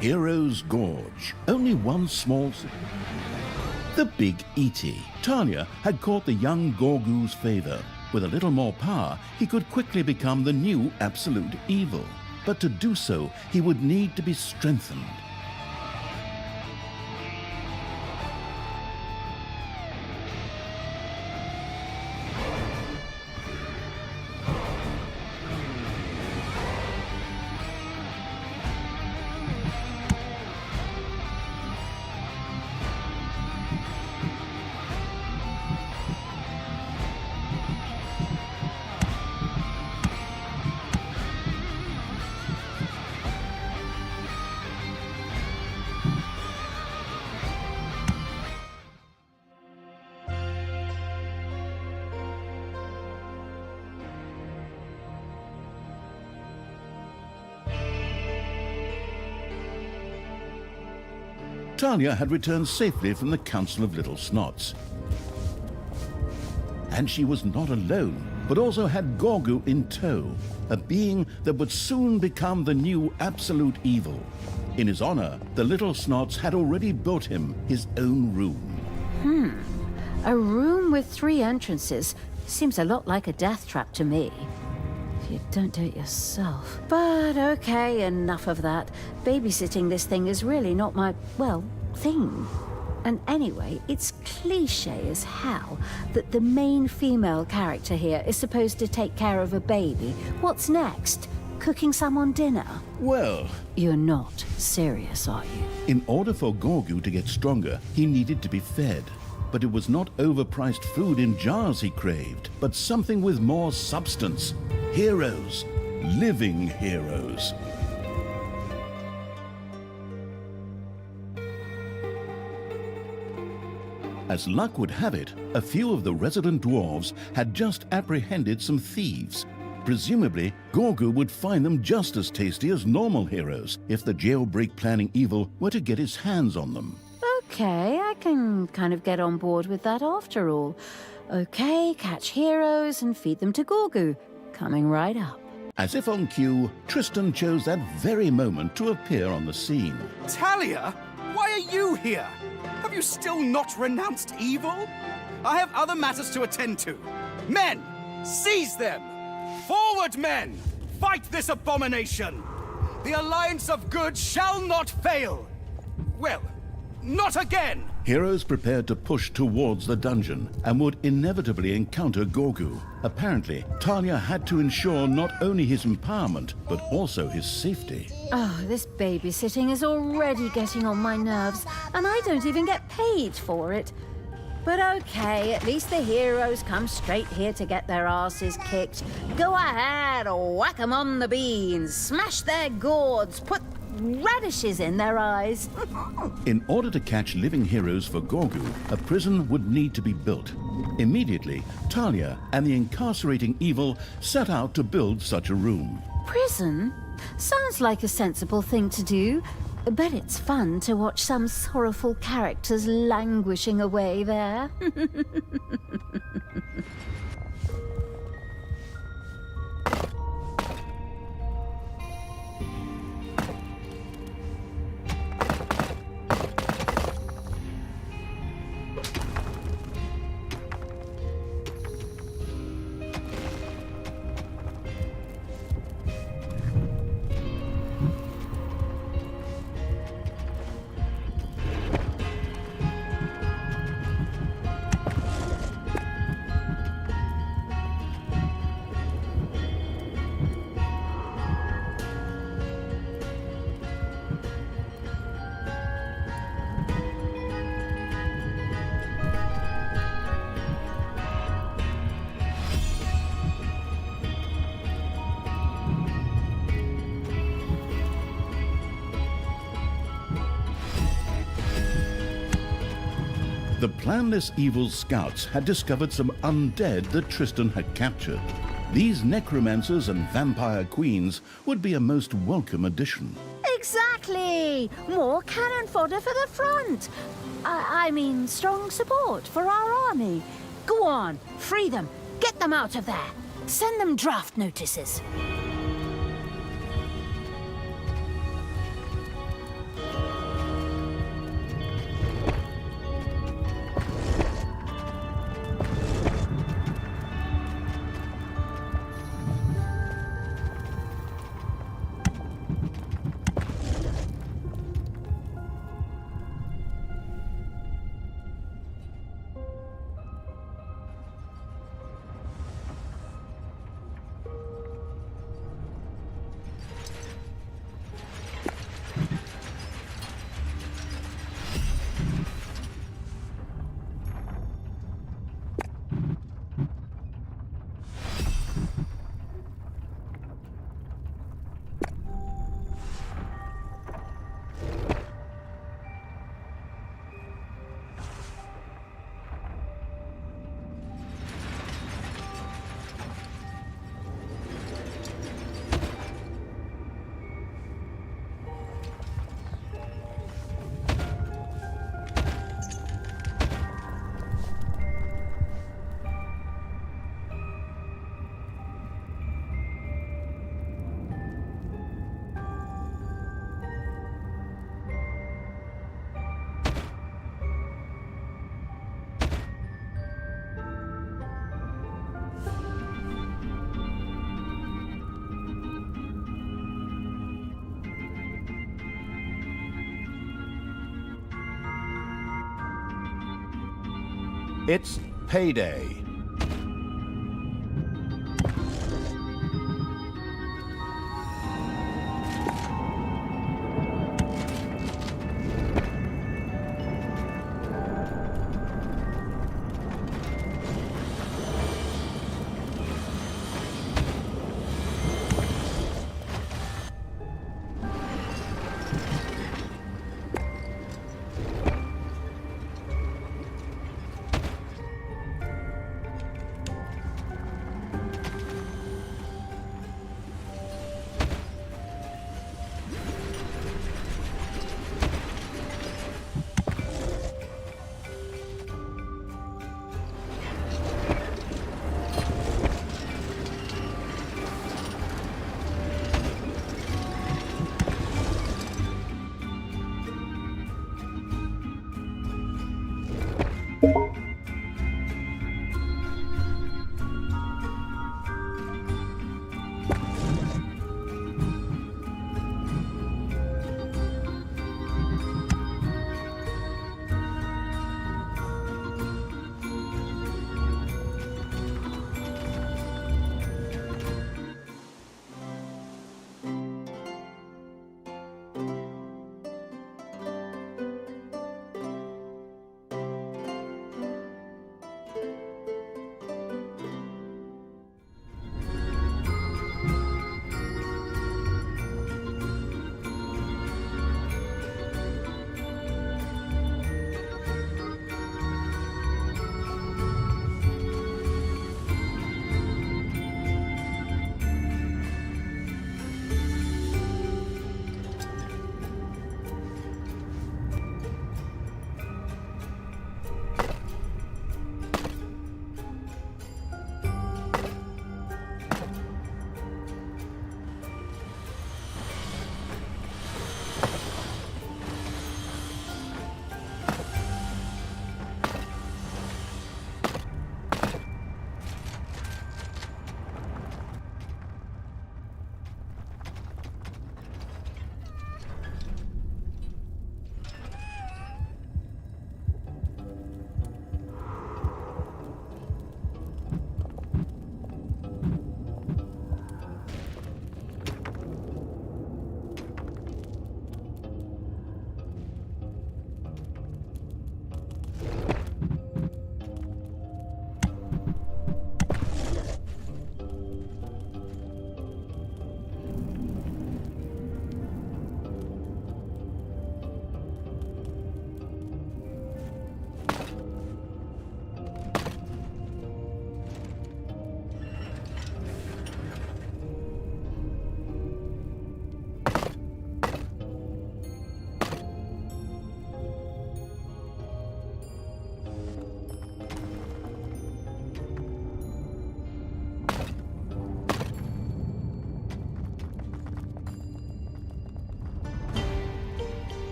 Heroes Gorge. Only one small... The Big Eaty. Talia had caught the young Gorgu's favor. With a little more power, he could quickly become the new absolute evil. But to do so, he would need to be strengthened. Talia had returned safely from the Council of Little Snots. And she was not alone, but also had Gorgu in tow, a being that would soon become the new absolute evil. In his honor, the Little Snots had already built him his own room. A room with 3 entrances seems a lot like a death trap to me. If you don't do it yourself. But okay, enough of that. Babysitting this thing is really not my, well, thing. And anyway, it's cliché as hell that the main female character here is supposed to take care of a baby. What's next? Cooking someone dinner? Well... You're not serious, are you? In order for Gorgu to get stronger, he needed to be fed. But it was not overpriced food in jars he craved, but something with more substance. Heroes. Living heroes. As luck would have it, a few of the resident dwarves had just apprehended some thieves. Presumably, Gorgu would find them just as tasty as normal heroes if the jailbreak planning evil were to get his hands on them. Okay, I can kind of get on board with that after all. Okay, catch heroes and feed them to Gorgu. Coming right up. As if on cue, Tristan chose that very moment to appear on the scene. Talia? Why are you here? Have you still not renounced evil? I have other matters to attend to. Men, seize them! Forward, men! Fight this abomination! The alliance of good shall not fail! Well, not again! Heroes prepared to push towards the dungeon and would inevitably encounter Gorgu. Apparently, Talia had to ensure not only his empowerment, but also his safety. Oh, this babysitting is already getting on my nerves, and I don't even get paid for it. But okay, at least the heroes come straight here to get their asses kicked. Go ahead, whack 'em on the beans, smash their gourds, put radishes in their eyes. In order to catch living heroes for Gorgu, a prison would need to be built. Immediately, Talia and the incarcerating evil set out to build such a room. Prison? Sounds like a sensible thing to do. Bet it's fun to watch some sorrowful characters languishing away there. The planless evil scouts had discovered some undead that Tristan had captured. These necromancers and vampire queens would be a most welcome addition. Exactly! More cannon fodder for the front. I mean, strong support for our army. Go on, free them. Get them out of there. Send them draft notices. It's payday.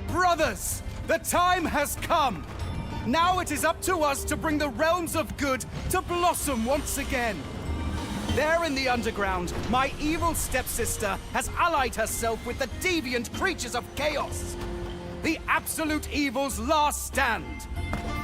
Brothers, the time has come. Now it is up to us to bring the realms of good to blossom once again. There in the underground, my evil stepsister has allied herself with the deviant creatures of chaos. The absolute evil's last stand.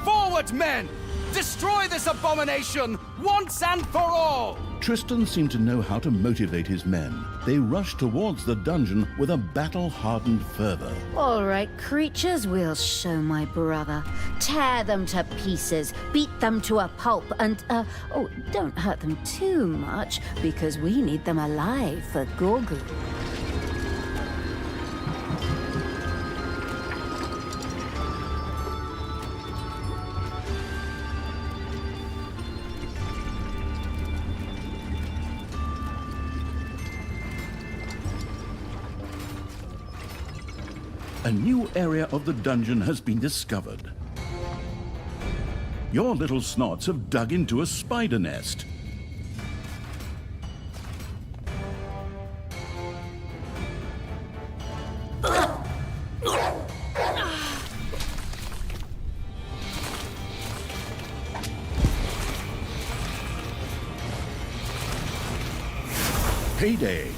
Forward, men! Destroy this abomination once and for all! Tristan seemed to know how to motivate his men. They rushed towards the dungeon with a battle-hardened fervor. All right, creatures, we'll show my brother. Tear them to pieces, beat them to a pulp, and, oh, don't hurt them too much, because we need them alive for Gorgu. A new area of the dungeon has been discovered. Your little snots have dug into a spider nest. payday.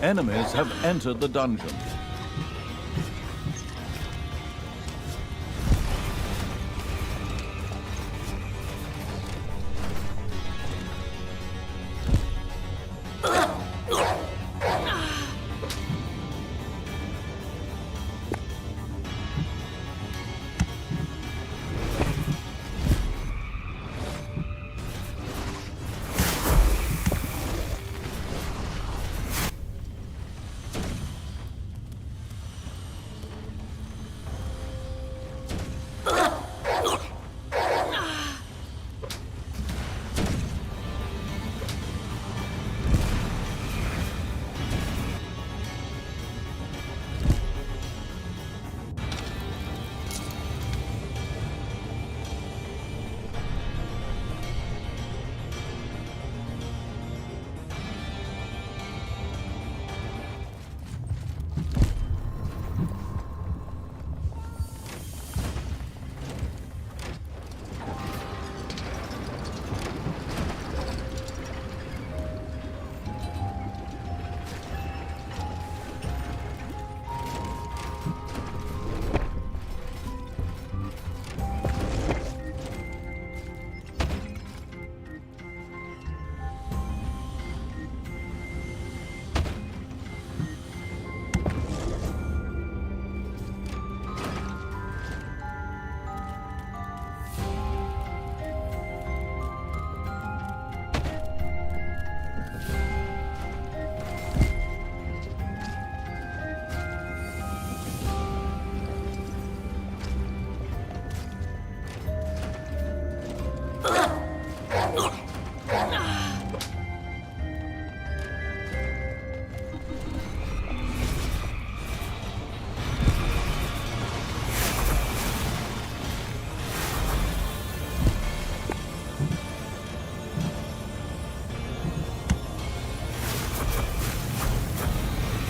Enemies have entered the dungeon.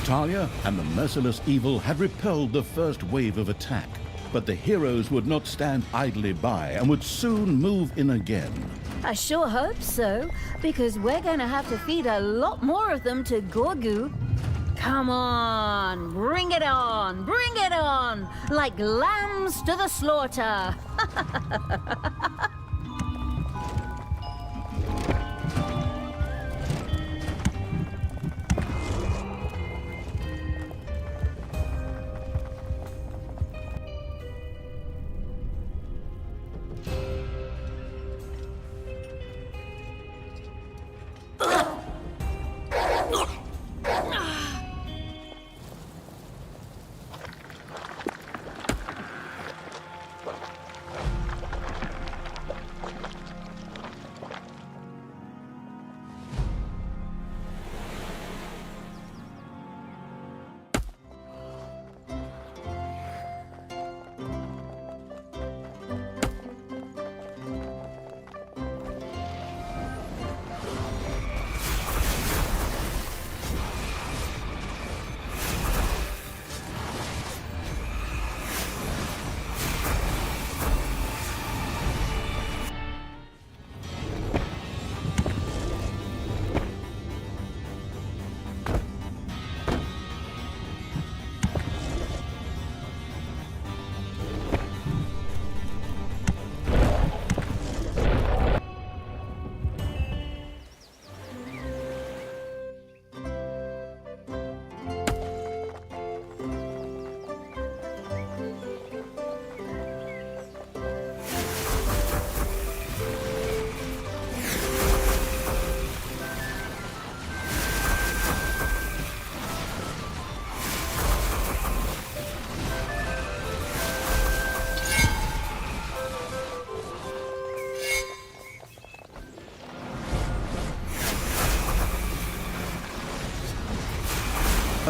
Talia and the merciless evil had repelled the first wave of attack, but the heroes would not stand idly by and would soon move in again. I sure hope so, because we're gonna have to feed a lot more of them to Gorgu. Come on, bring it on, like lambs to the slaughter.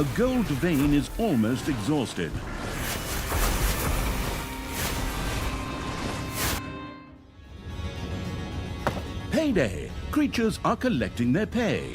A gold vein is almost exhausted. Payday! Creatures are collecting their pay.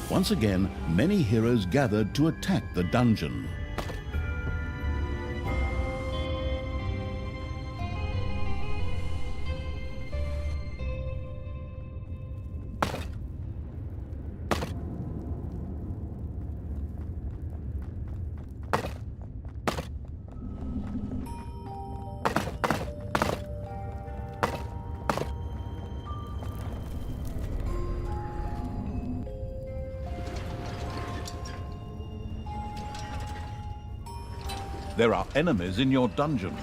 Once again, many heroes gathered to attack the dungeon. There are enemies in your dungeon.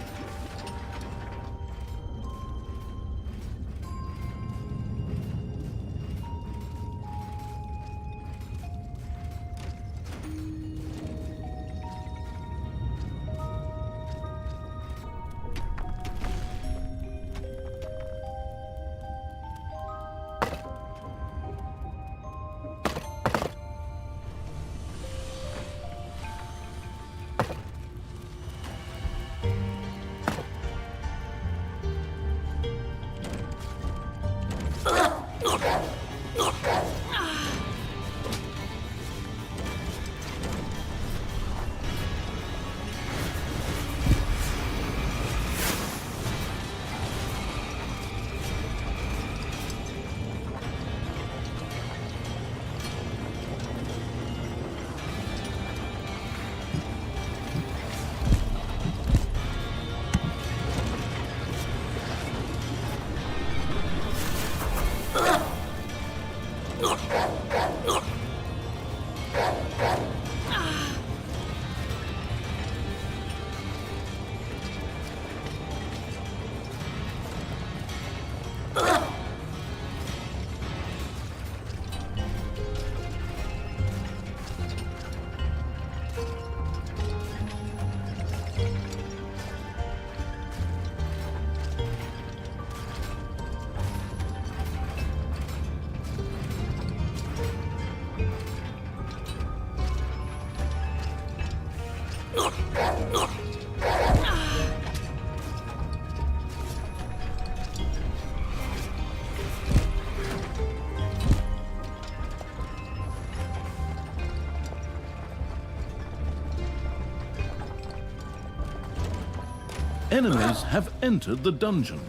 Enemies have entered the dungeon.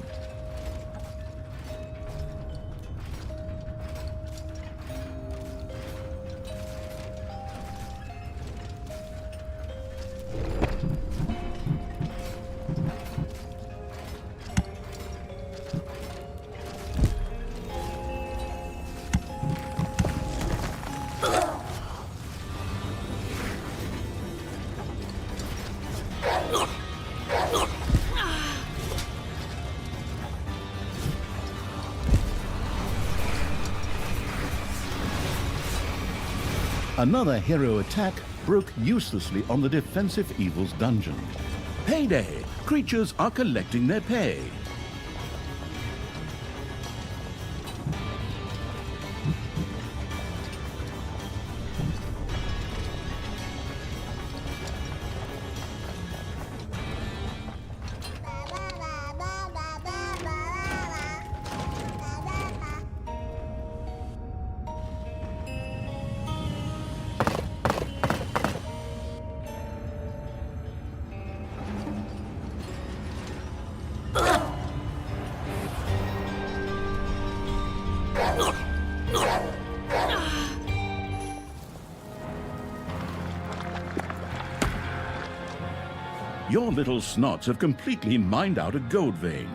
Another hero attack broke uselessly on the defensive evil's dungeon. Payday! Creatures are collecting their pay. Your little snots have completely mined out a gold vein.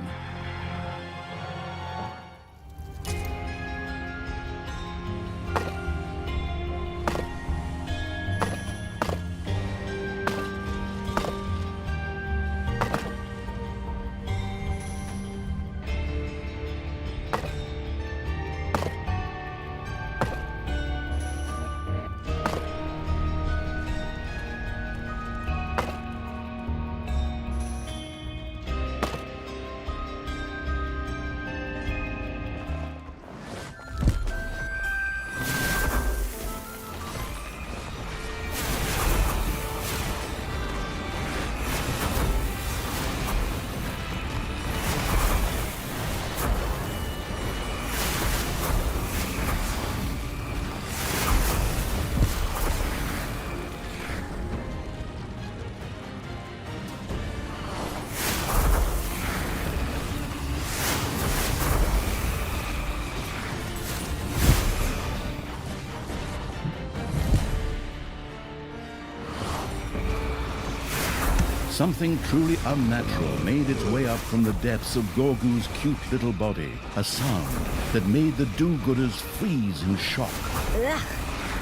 Something truly unnatural made its way up from the depths of Gorgu's cute little body. A sound that made the do-gooders freeze in shock. Ugh.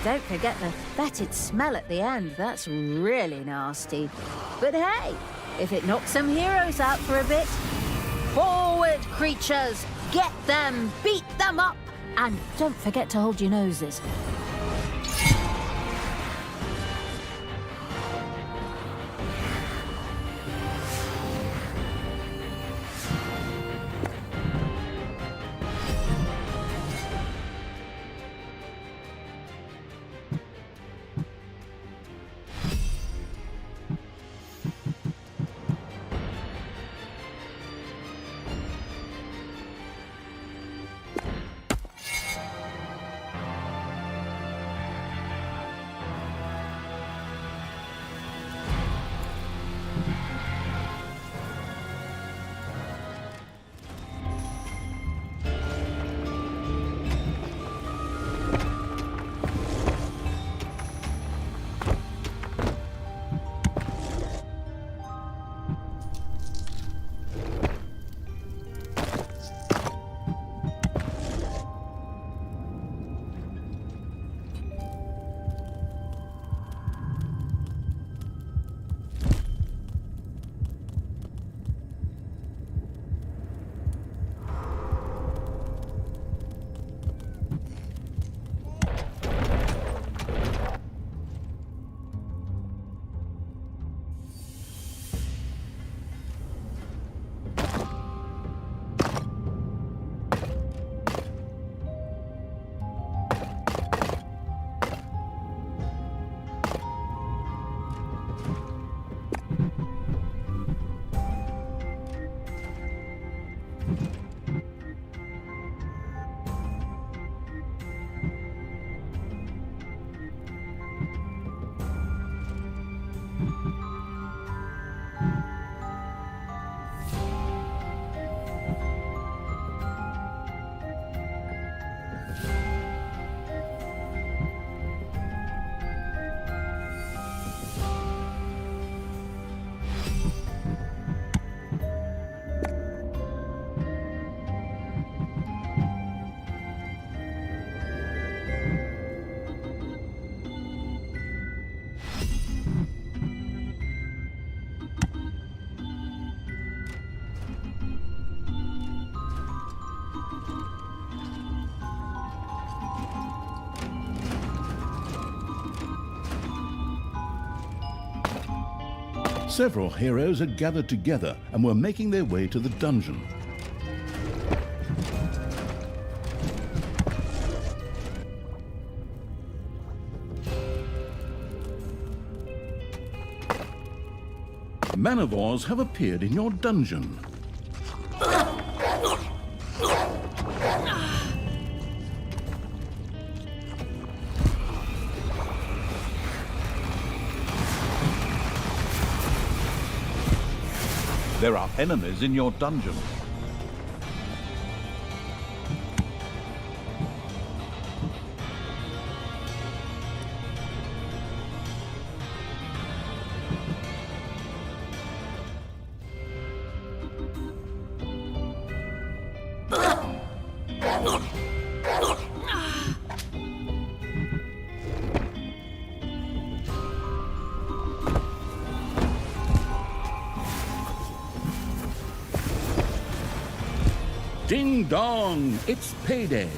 Don't forget the fetid smell at the end. That's really nasty. But hey, if it knocks some heroes out for a bit, forward, creatures! Get them! Beat them up! And don't forget to hold your noses. Several heroes had gathered together and were making their way to the dungeon. Man-of-Wars have appeared in your dungeon. There are enemies in your dungeon. Ding dong, it's payday.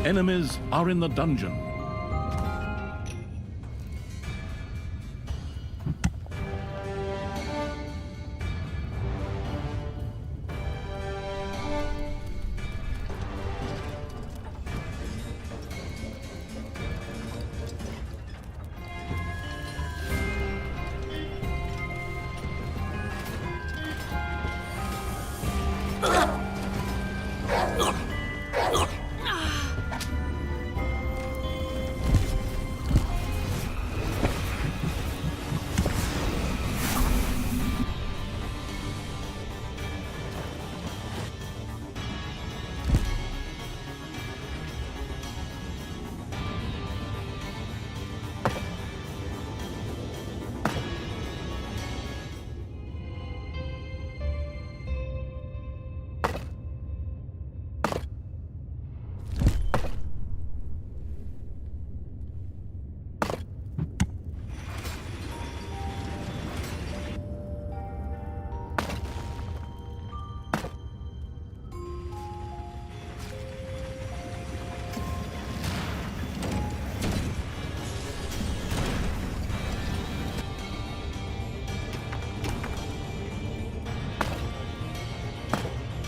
Enemies are in the dungeon.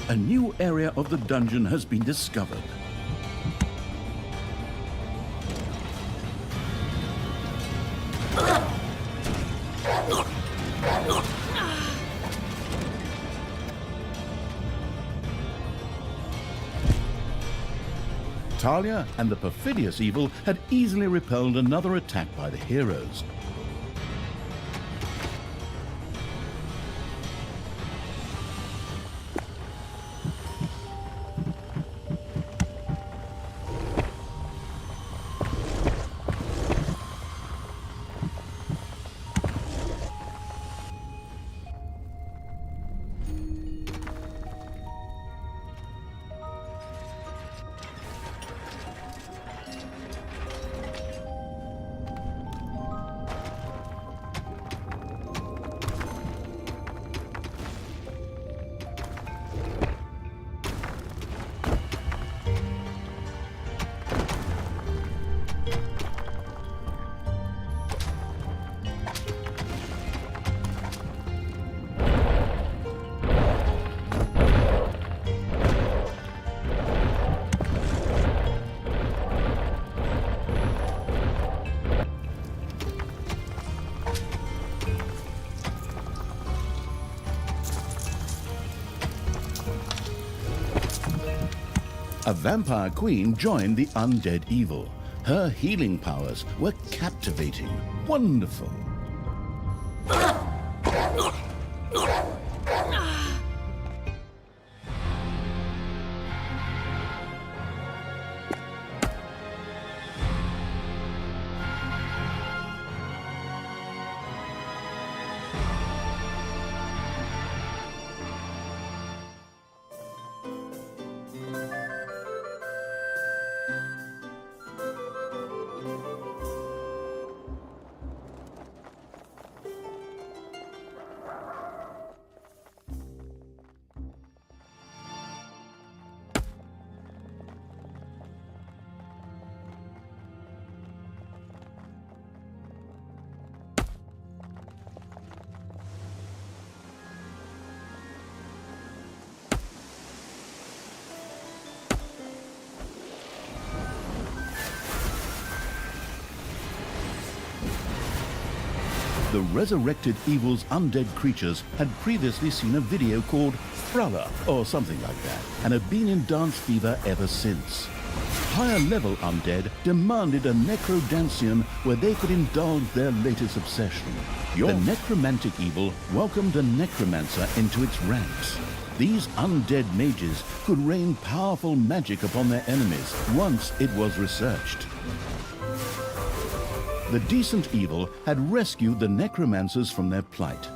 A new area of the dungeon has been discovered. Talia and the perfidious evil had easily repelled another attack by the heroes. A vampire queen joined the undead evil. Her healing powers were captivating, wonderful. The resurrected evil's undead creatures had previously seen a video called Thriller or something like that, and have been in dance fever ever since. Higher level undead demanded a necrodancian where they could indulge their latest obsession. The necromantic evil welcomed a necromancer into its ranks. These undead mages could rain powerful magic upon their enemies once it was researched. The decent evil had rescued the necromancers from their plight.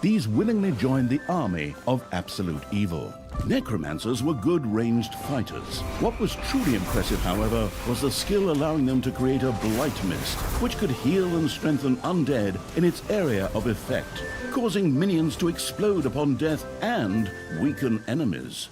These willingly joined the army of absolute evil. Necromancers were good ranged fighters. What was truly impressive, however, was the skill allowing them to create a blight mist, which could heal and strengthen undead in its area of effect, causing minions to explode upon death and weaken enemies.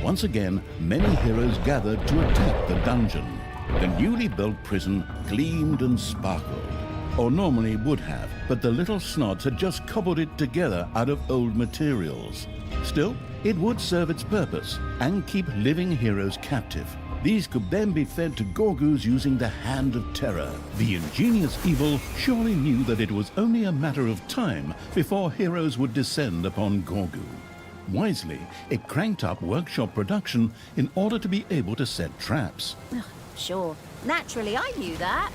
Once again, many heroes gathered to attack the dungeon. The newly built prison gleamed and sparkled, or normally would have, but the little snods had just cobbled it together out of old materials. Still, it would serve its purpose and keep living heroes captive. These could then be fed to Gorgus using the Hand of Terror. The ingenious evil surely knew that it was only a matter of time before heroes would descend upon Gorgu. Wisely, it cranked up workshop production in order to be able to set traps. Sure. Naturally, I knew that.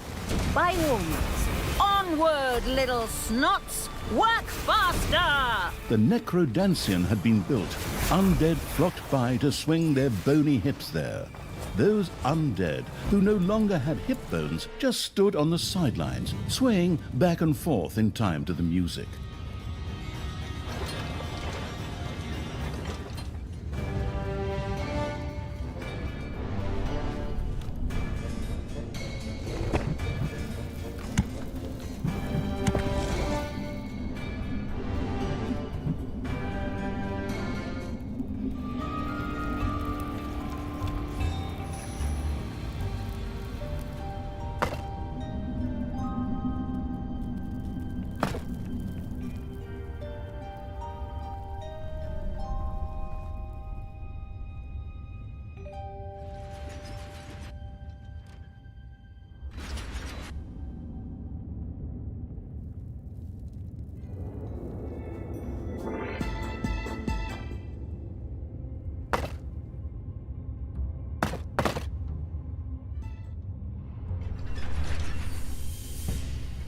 By all means, onward, little snots! Work faster! The necrodancian had been built. Undead flocked by to swing their bony hips there. Those undead, who no longer had hip bones, just stood on the sidelines, swaying back and forth in time to the music.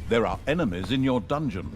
There are enemies in your dungeon.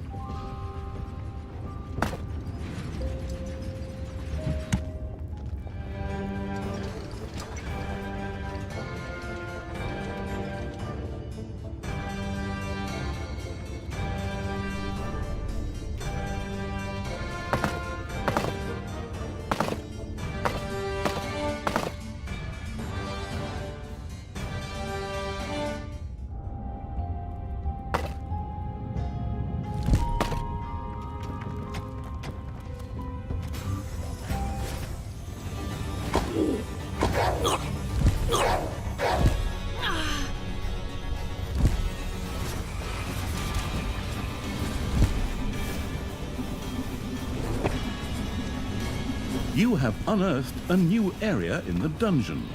You have unearthed a new area in the dungeon.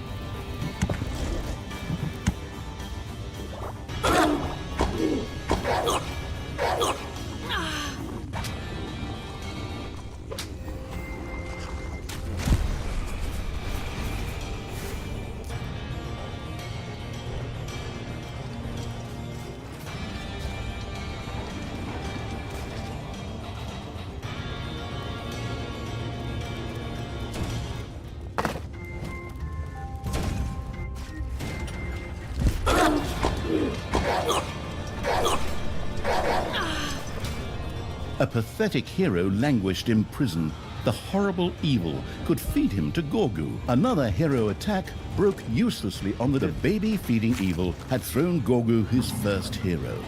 A pathetic hero languished in prison. The horrible evil could feed him to Gorgu. Another hero attack broke uselessly on the baby-feeding evil had thrown Gorgu his first hero.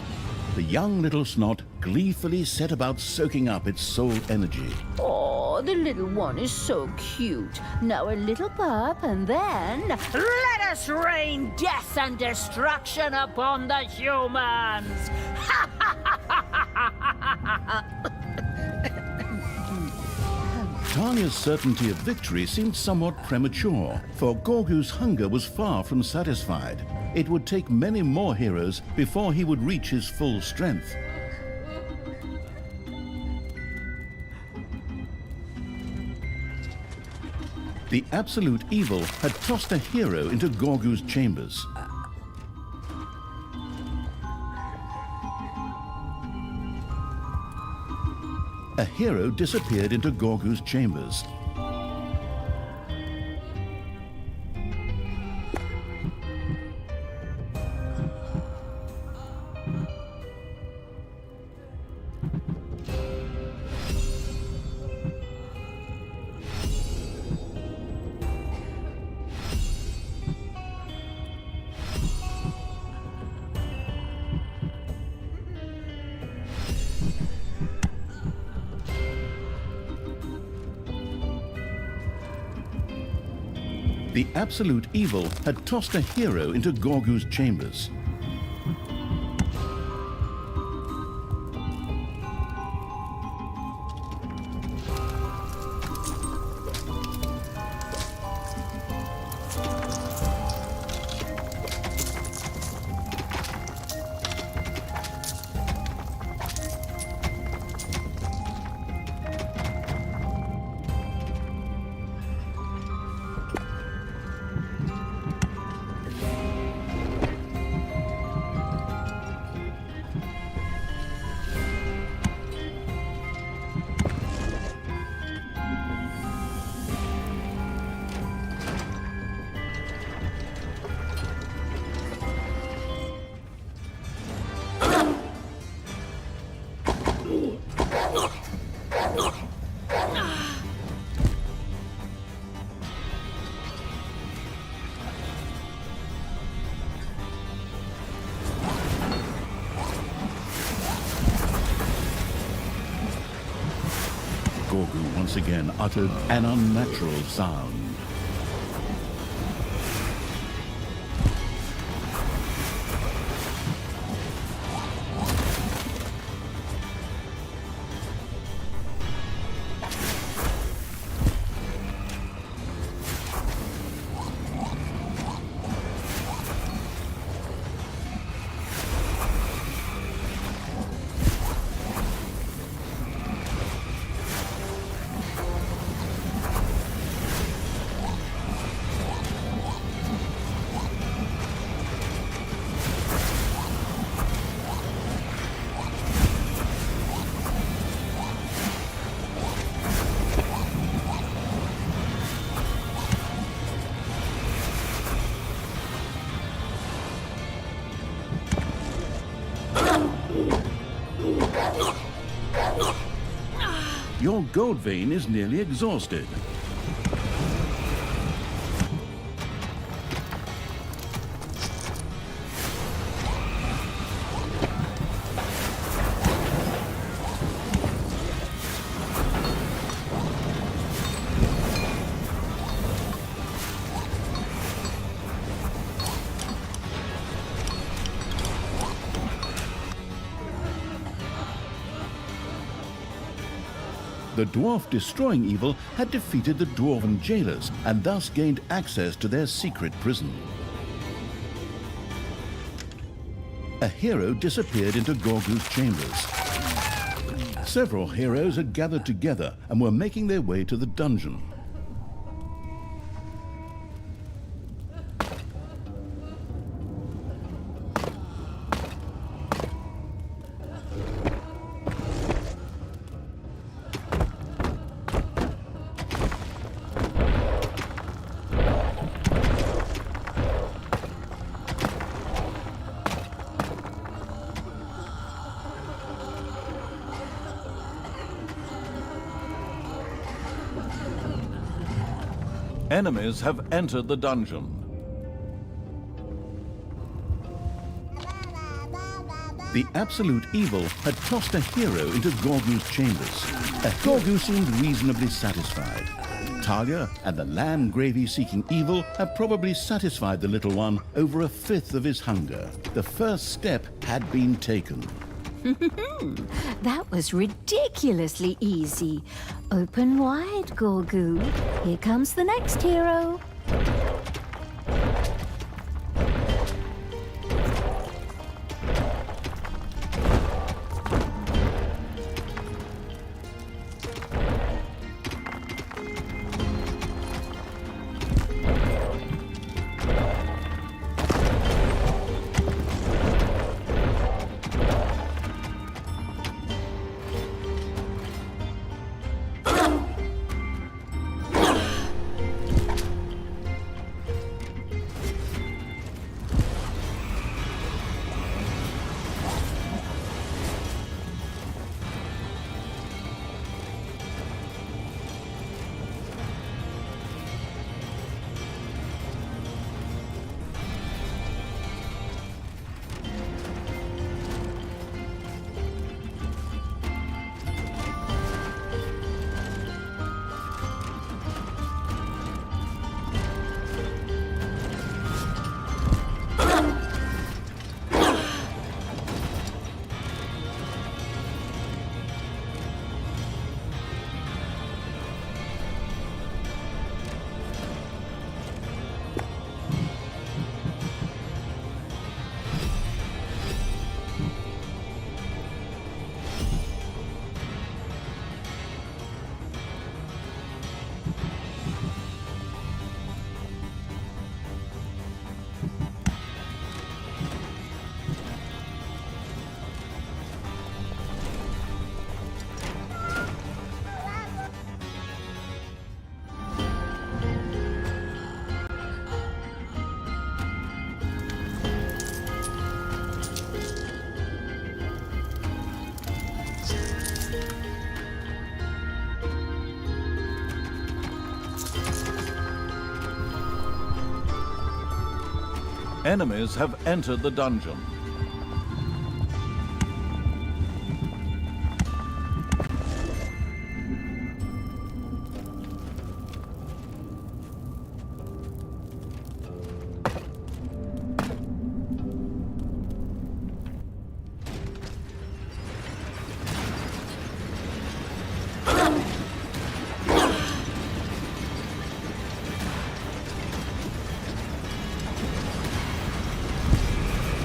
The young little snot gleefully set about soaking up its soul energy. Oh, the little one is so cute. Now a little pup, and then let us rain death and destruction upon the humans! Tanya's certainty of victory seemed somewhat premature, for Gorgu's hunger was far from satisfied. It would take many more heroes before he would reach his full strength. The absolute evil had tossed a hero into Gorgu's chambers. A hero disappeared into Gorgu's chambers. The absolute evil had tossed a hero into Gorgu's chambers. Gorgu once again uttered an unnatural sound. your gold vein is nearly exhausted. The dwarf destroying evil had defeated the dwarven jailers and thus gained access to their secret prison. A hero disappeared into Gorgu's chambers. Several heroes had gathered together and were making their way to the dungeon. Enemies have entered the dungeon. The absolute evil had tossed a hero into Gorgu's chambers. Gorgu seemed reasonably satisfied. Talia and the lamb gravy-seeking evil have probably satisfied the little one over a fifth of his hunger. The first step had been taken. That was ridiculously easy. Open wide, Gorgu. Here comes the next hero. Enemies have entered the dungeon.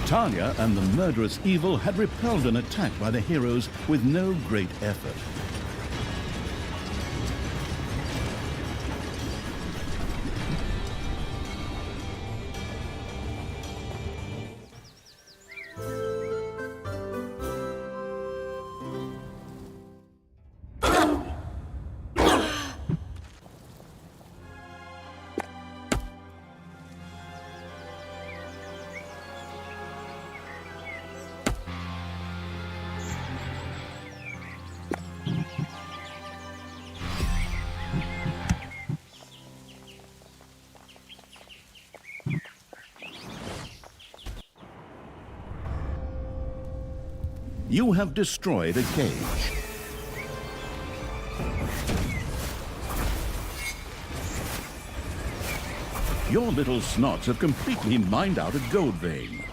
Talia and the murderous evil had repelled an attack by the heroes with no great effort. You have destroyed a cage. Your little snots have completely mined out a gold vein.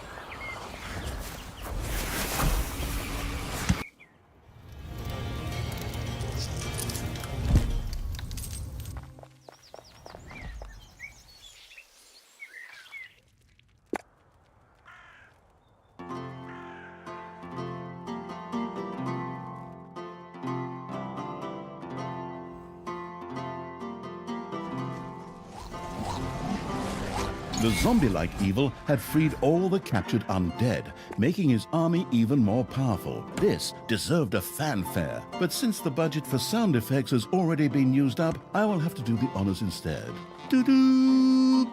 The zombie-like evil had freed all the captured undead, making his army even more powerful. This deserved a fanfare, but since the budget for sound effects has already been used up, I will have to do the honors instead. Doo-doo!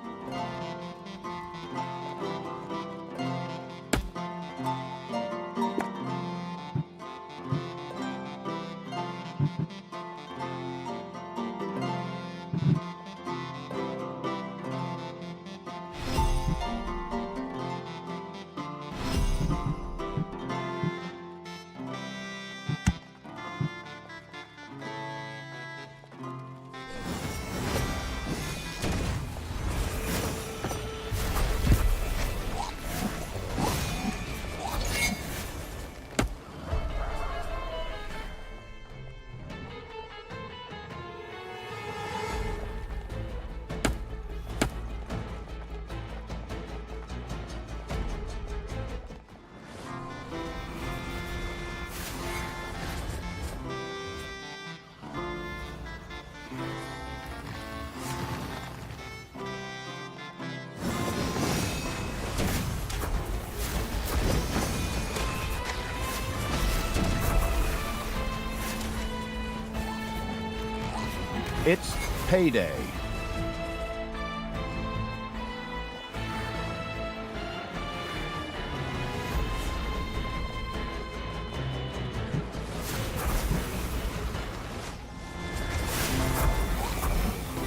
It's payday.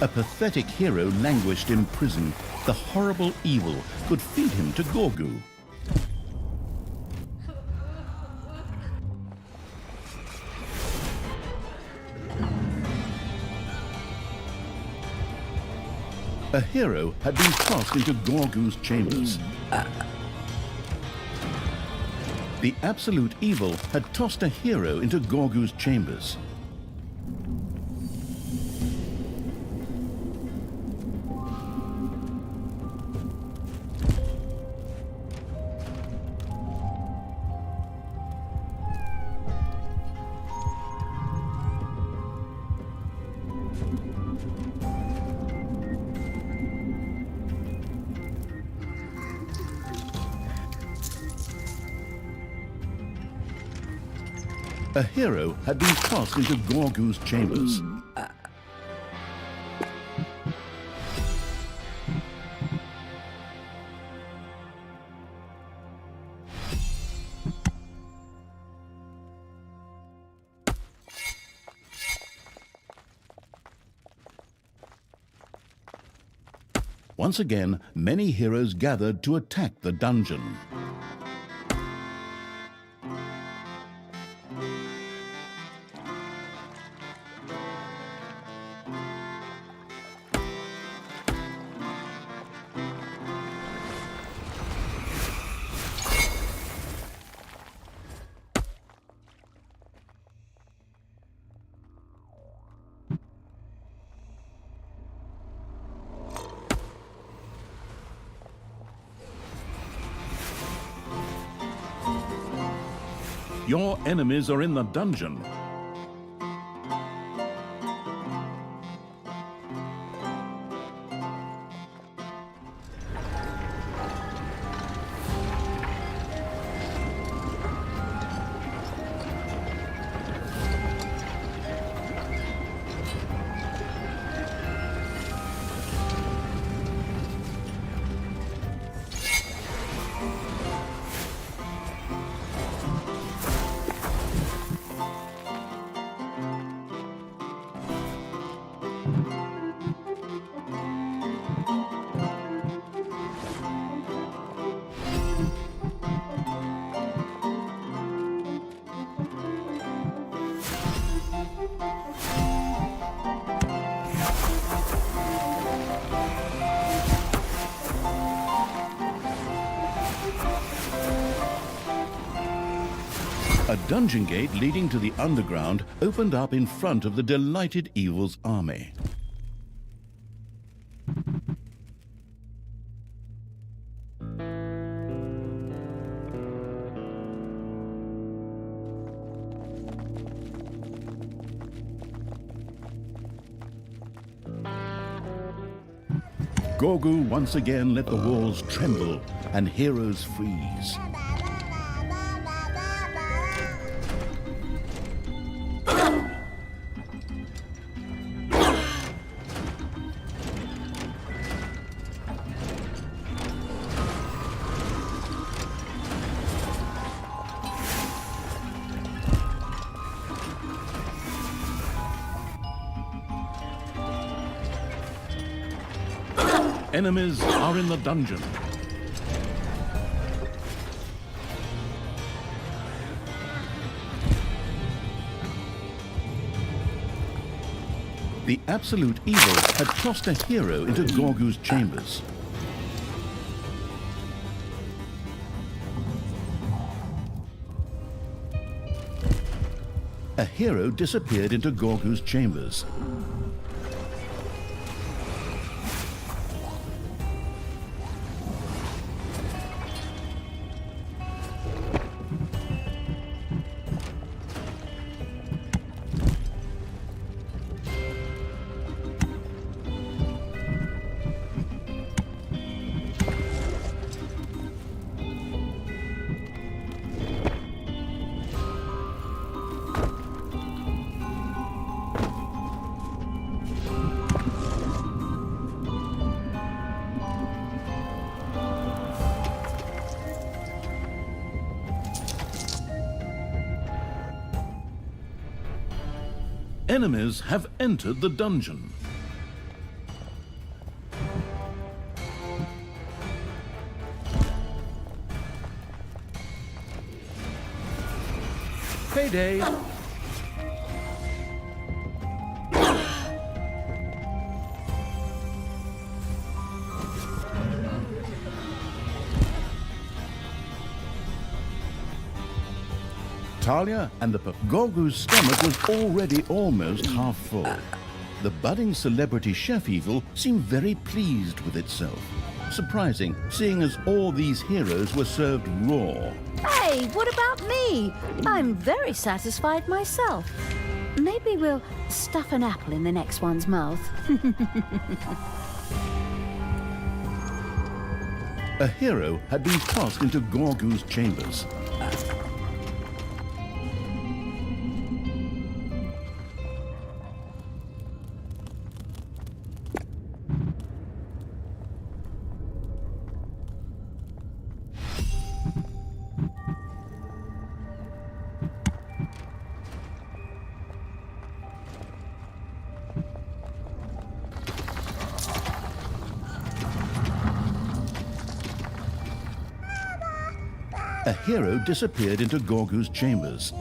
A pathetic hero languished in prison. The horrible evil could feed him to Gorgu. A hero had been tossed into Gorgu's chambers. The absolute evil had tossed a hero into Gorgu's chambers. A hero had been tossed into Gorgu's chambers. Once again, many heroes gathered to attack the dungeon. Your enemies are in the dungeon. A dungeon gate leading to the underground opened up in front of the delighted evil's army. Gorgu once again let the walls tremble and heroes freeze. Enemies are in the dungeon. The absolute evil had tossed a hero into Gorgu's chambers. A hero disappeared into Gorgu's chambers. Enemies have entered the dungeon. Payday! Talia and the Gorgu's stomach was already almost half full. The budding celebrity chef evil seemed very pleased with itself. Surprising, seeing as all these heroes were served raw. Hey, what about me? I'm very satisfied myself. Maybe we'll stuff an apple in the next one's mouth. A hero had been tossed into Gorgu's chambers. A hero disappeared into Gorgu's chambers.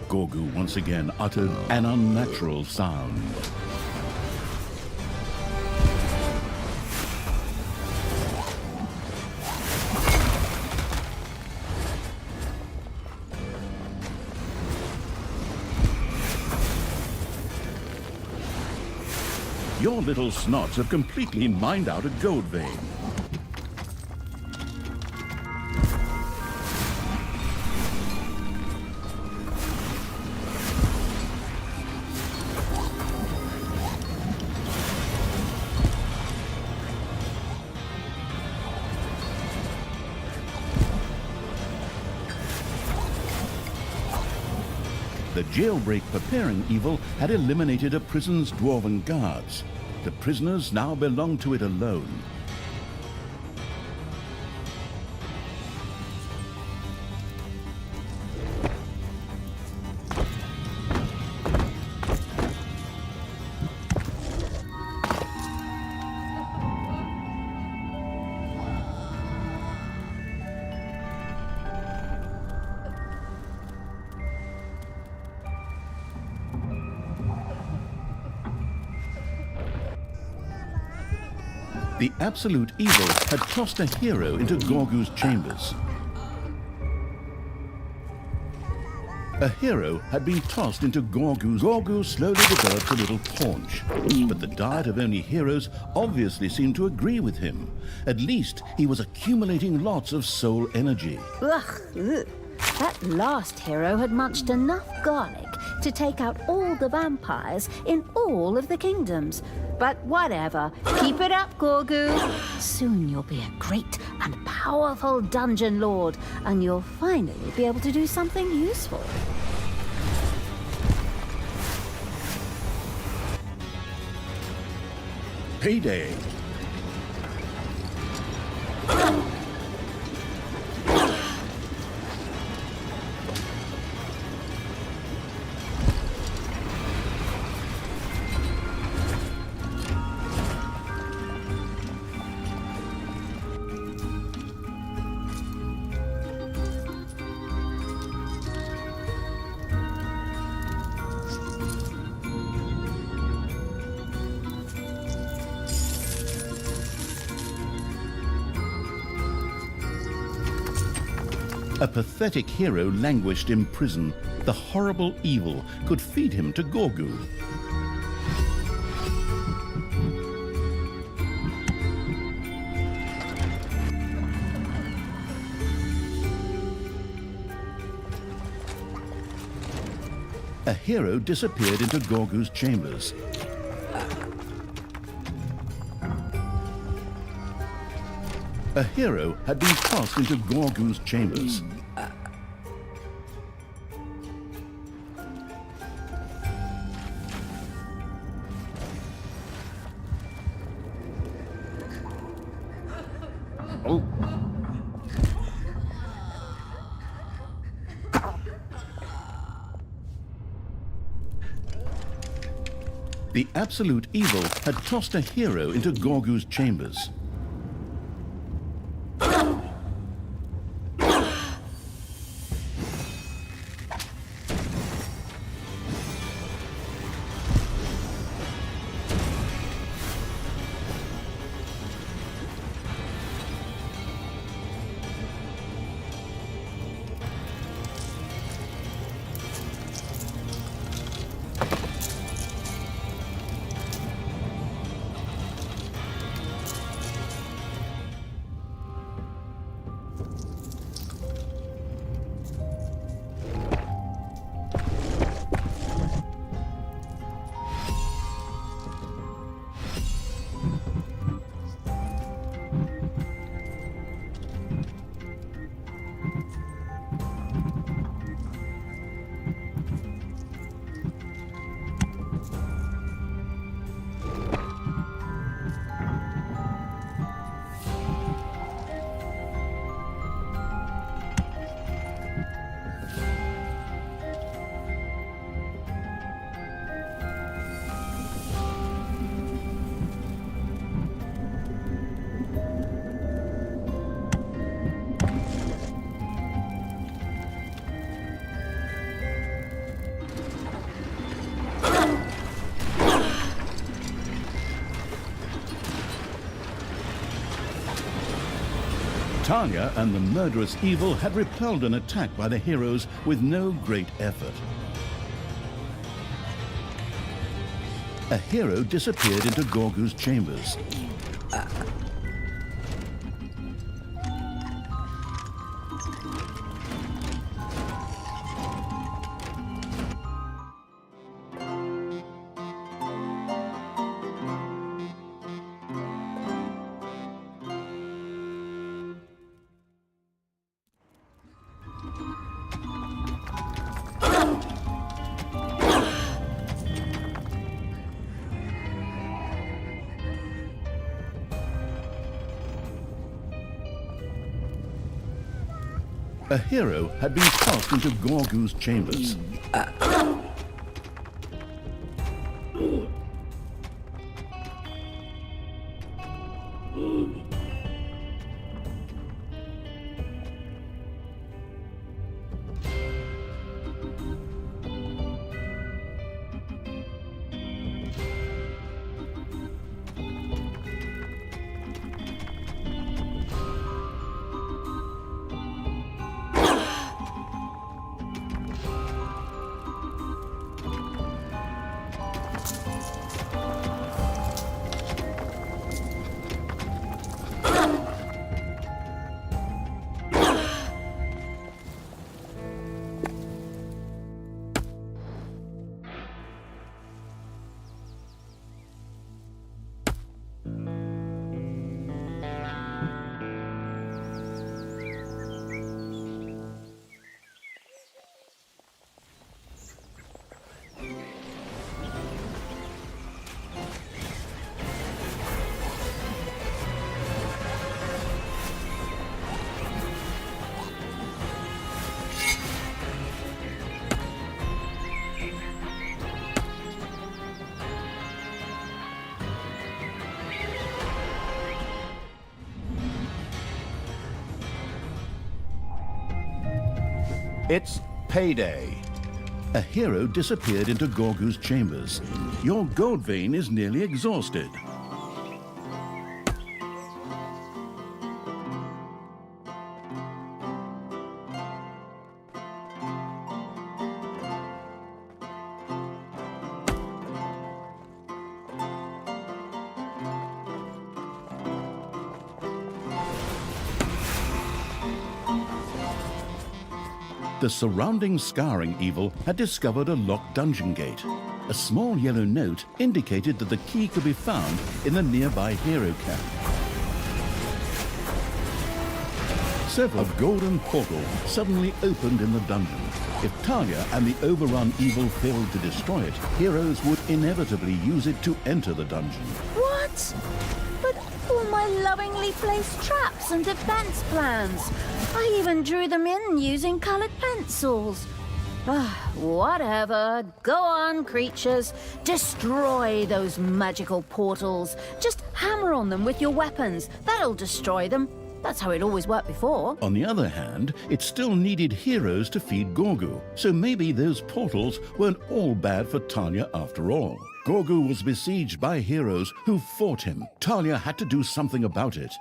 Gorgu once again uttered an unnatural sound. Your little snots have completely mined out a gold vein. The jailbreak preparing evil had eliminated a prison's dwarven guards. The prisoners now belonged to it alone. The absolute evil had tossed a hero into Gorgu's chambers. A hero had been tossed into Gorgu's. Gorgu slowly developed a little paunch, but the diet of only heroes obviously seemed to agree with him. At least he was accumulating lots of soul energy. Ugh, ugh. That last hero had munched enough garlic to take out all the vampires in all of the kingdoms. But whatever, keep it up, Gorgu. Soon you'll be a great and powerful dungeon lord, and you'll finally be able to do something useful. Payday! A pathetic hero languished in prison. The horrible evil could feed him to Gorgu. A hero disappeared into Gorgu's chambers. A hero had been tossed into Gorgu's chambers. The absolute evil had tossed a hero into Gorgu's chambers. Talia and the murderous evil had repelled an attack by the heroes with no great effort. A hero disappeared into Gorgu's chambers. A hero had been tossed into Gorgu's chambers. It's payday. A hero disappeared into Gorgu's chambers. Your gold vein is nearly exhausted. The surrounding scouring evil had discovered a locked dungeon gate. A small yellow note indicated that the key could be found in the nearby hero camp. Several golden portals suddenly opened in the dungeon. If Talia and the overrun evil failed to destroy it, heroes would inevitably use it to enter the dungeon. What? But all my lovingly placed traps and defense plans. I even drew them in using colored pencils. Whatever. Go on, creatures. Destroy those magical portals. Just hammer on them with your weapons. That'll destroy them. That's how it always worked before. On the other hand, it still needed heroes to feed Gorgu, so maybe those portals weren't all bad for Talia after all. Gorgu was besieged by heroes who fought him. Talia had to do something about it.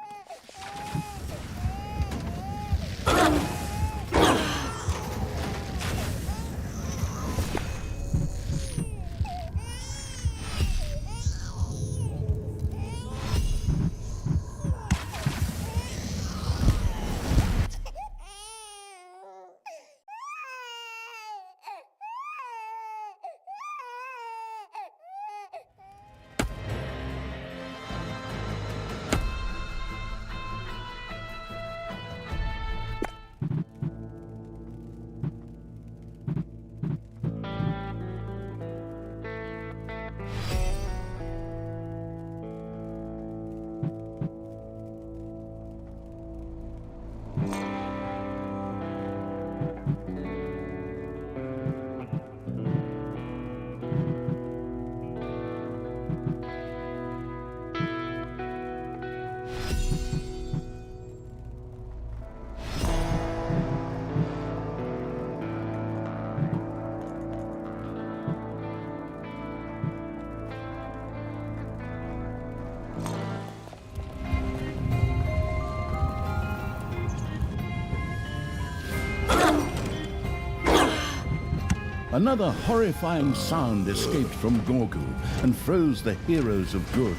Another horrifying sound escaped from Gorgu and froze the heroes of good.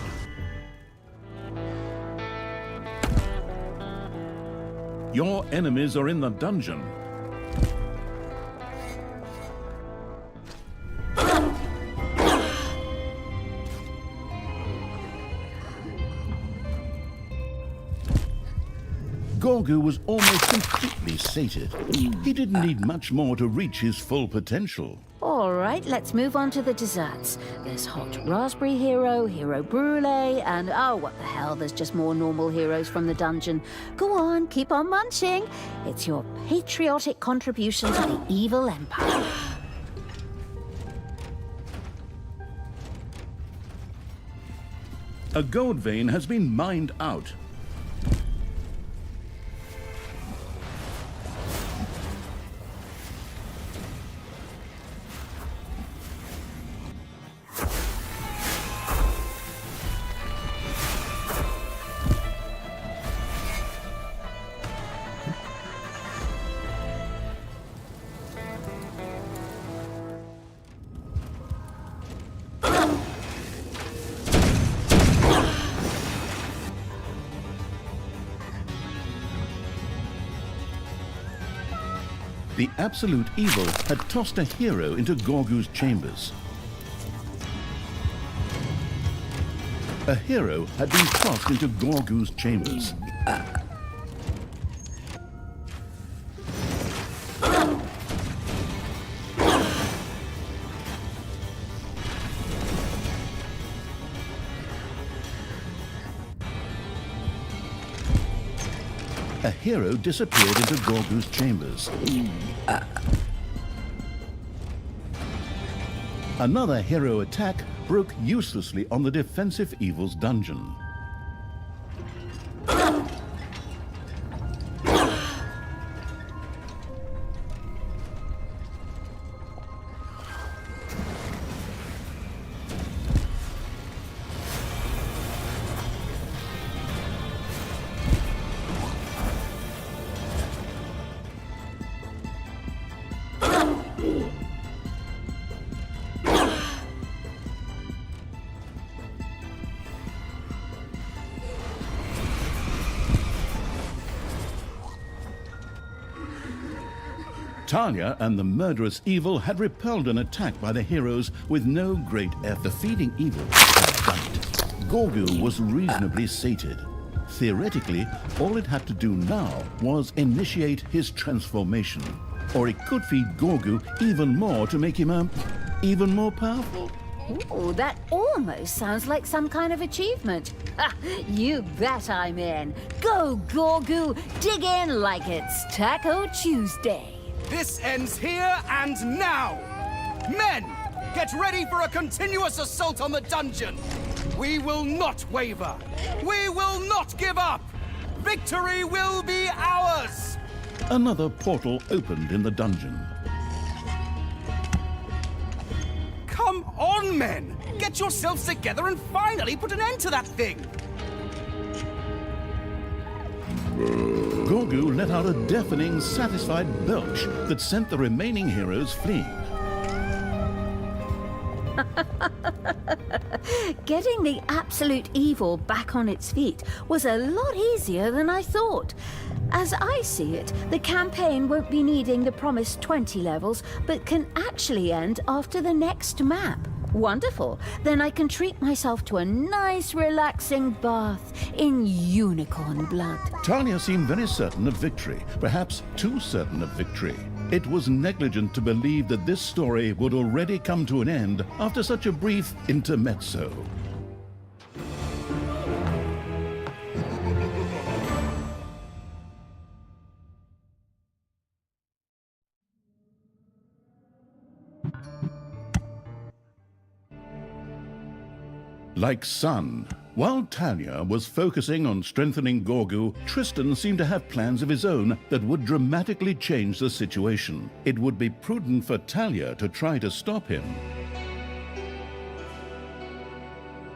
Your enemies are in the dungeon. Gorgu was almost completely sated. He didn't need much more to reach his full potential. All right, let's move on to the desserts. There's hot raspberry hero, hero brulee, and oh, what the hell, there's just more normal heroes from the dungeon. Go on, keep on munching. It's your patriotic contribution to the evil empire. A gold vein has been mined out. The absolute evil had tossed a hero into Gorgu's chambers. A hero had been tossed into Gorgu's chambers. A hero disappeared into Gorgu's chambers. Another hero attack broke uselessly on the defensive evil's dungeon. Talia and the murderous evil had repelled an attack by the heroes with no great effort. The feeding evil had done it. Gorgu was reasonably sated. Theoretically, all it had to do now was initiate his transformation. Or it could feed Gorgu even more to make him, even more powerful. Ooh, that almost sounds like some kind of achievement. Ha, you bet I'm in. Go, Gorgu, dig in like it's Taco Tuesday. This ends here and now! Men, get ready for a continuous assault on the dungeon! We will not waver! We will not give up! Victory will be ours! Another portal opened in the dungeon. Come on, men! Get yourselves together and finally put an end to that thing! Gorgu let out a deafening, satisfied belch that sent the remaining heroes fleeing. Getting the absolute evil back on its feet was a lot easier than I thought. As I see it, the campaign won't be needing the promised 20 levels, but can actually end after the next map. Wonderful. Then I can treat myself to a nice, relaxing bath in unicorn blood. Talia seemed very certain of victory, perhaps too certain of victory. It was negligent to believe that this story would already come to an end after such a brief intermezzo. Like Sun, while Talia was focusing on strengthening Gorgu, Tristan seemed to have plans of his own that would dramatically change the situation. It would be prudent for Talia to try to stop him.